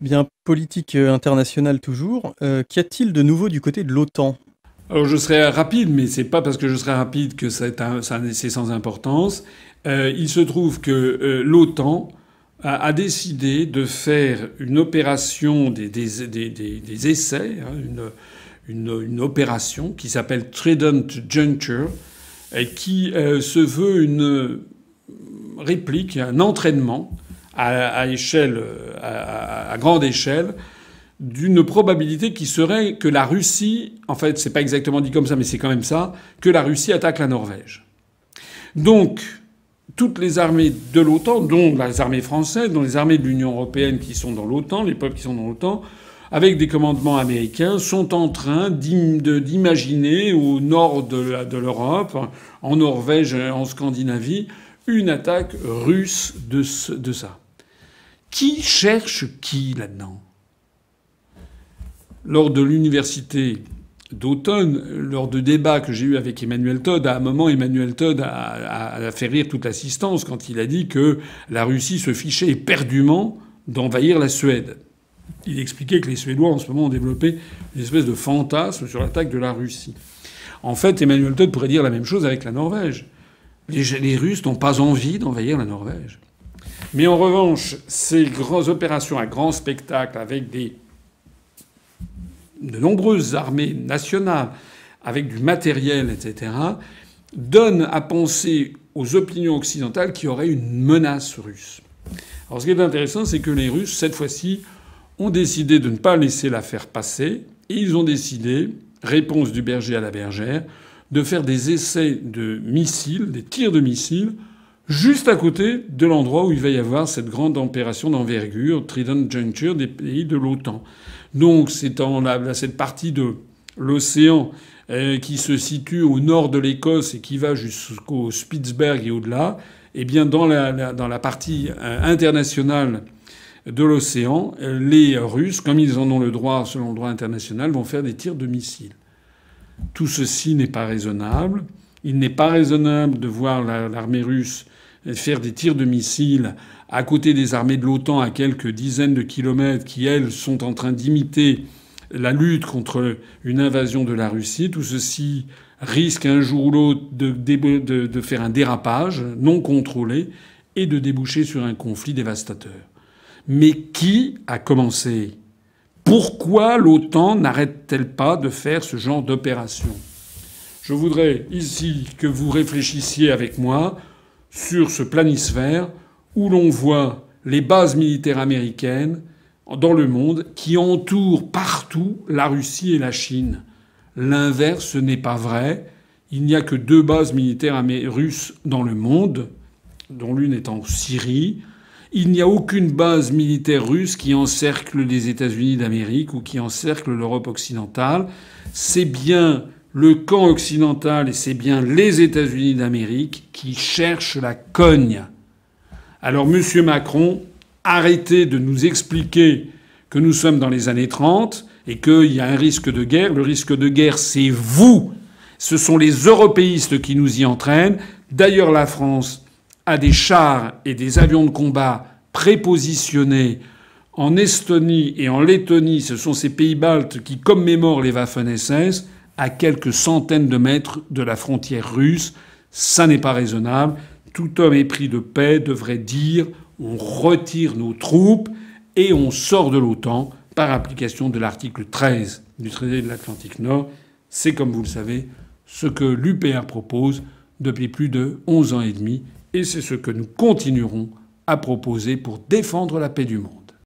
Bien, politique internationale toujours. Qu'y a-t-il de nouveau du côté de l'OTAN? Alors je serai rapide, mais c'est pas parce que je serai rapide que c'est sans importance. Il se trouve que l'OTAN a décidé de faire une opération des essais, hein, une opération qui s'appelle Trident Juncture, et qui se veut une réplique, un entraînement à échelle, à grande échelle, d'une probabilité qui serait que la Russie, en fait, c'est pas exactement dit comme ça, mais c'est quand même ça, que la Russie attaque la Norvège. Donc, toutes les armées de l'OTAN, dont les armées françaises, dont les armées de l'Union européenne qui sont dans l'OTAN, les peuples qui sont dans l'OTAN, avec des commandements américains, sont en train d'imaginer au nord de l'Europe, en Norvège, en Scandinavie, une attaque russe de ça. Qui cherche qui là-dedans? Lors de l'université d'automne, lors de débats que j'ai eus avec Emmanuel Todd, à un moment, Emmanuel Todd a fait rire toute l'assistance quand il a dit que la Russie se fichait éperdument d'envahir la Suède. Il expliquait que les Suédois, en ce moment, ont développé une espèce de fantasme sur l'attaque de la Russie. En fait, Emmanuel Todd pourrait dire la même chose avec la Norvège. Les Russes n'ont pas envie d'envahir la Norvège. Mais en revanche, ces grandes opérations à grand spectacle avec de nombreuses armées nationales, avec du matériel, etc., donnent à penser aux opinions occidentales qu'il y aurait une menace russe. Alors ce qui est intéressant, c'est que les Russes, cette fois-ci, ont décidé de ne pas laisser l'affaire passer, et ils ont décidé, réponse du berger à la bergère, de faire des essais de missiles, des tirs de missiles, juste à côté de l'endroit où il va y avoir cette grande opération d'envergure, Trident Juncture, des pays de l'OTAN. Donc c'est dans cette partie de l'océan qui se situe au nord de l'Écosse et qui va jusqu'au Spitzberg et au-delà. Eh bien, dans la partie internationale de l'océan, les Russes, comme ils en ont le droit selon le droit international, vont faire des tirs de missiles. Tout ceci n'est pas raisonnable. Il n'est pas raisonnable de voir l'armée russe faire des tirs de missiles à côté des armées de l'OTAN à quelques dizaines de kilomètres qui, elles, sont en train d'imiter la lutte contre une invasion de la Russie. Tout ceci risque un jour ou l'autre de faire un dérapage non contrôlé et de déboucher sur un conflit dévastateur. Mais qui a commencé? Pourquoi l'OTAN n'arrête-t-elle pas de faire ce genre d'opération? Je voudrais ici que vous réfléchissiez avec moi sur ce planisphère où l'on voit les bases militaires américaines dans le monde qui entourent partout la Russie et la Chine. L'inverse n'est pas vrai. Il n'y a que 2 bases militaires russes dans le monde, dont l'une est en Syrie. Il n'y a aucune base militaire russe qui encercle les États-Unis d'Amérique ou qui encercle l'Europe occidentale. C'est bien le camp occidental et c'est bien les États-Unis d'Amérique qui cherchent la cogne. Alors, Monsieur Macron, arrêtez de nous expliquer que nous sommes dans les années 30 et qu'il y a un risque de guerre. Le risque de guerre, c'est vous. Ce sont les européistes qui nous y entraînent. D'ailleurs, la France a des chars et des avions de combat prépositionnés en Estonie et en Lettonie. Ce sont ces pays baltes qui commémorent les Waffen-SS à quelques centaines de mètres de la frontière russe. Ça n'est pas raisonnable. Tout homme épris de paix devrait dire on retire nos troupes et on sort de l'OTAN par application de l'article 13 du traité de l'Atlantique Nord. C'est, comme vous le savez, ce que l'UPR propose depuis plus de 11 ans et demi et c'est ce que nous continuerons à proposer pour défendre la paix du monde.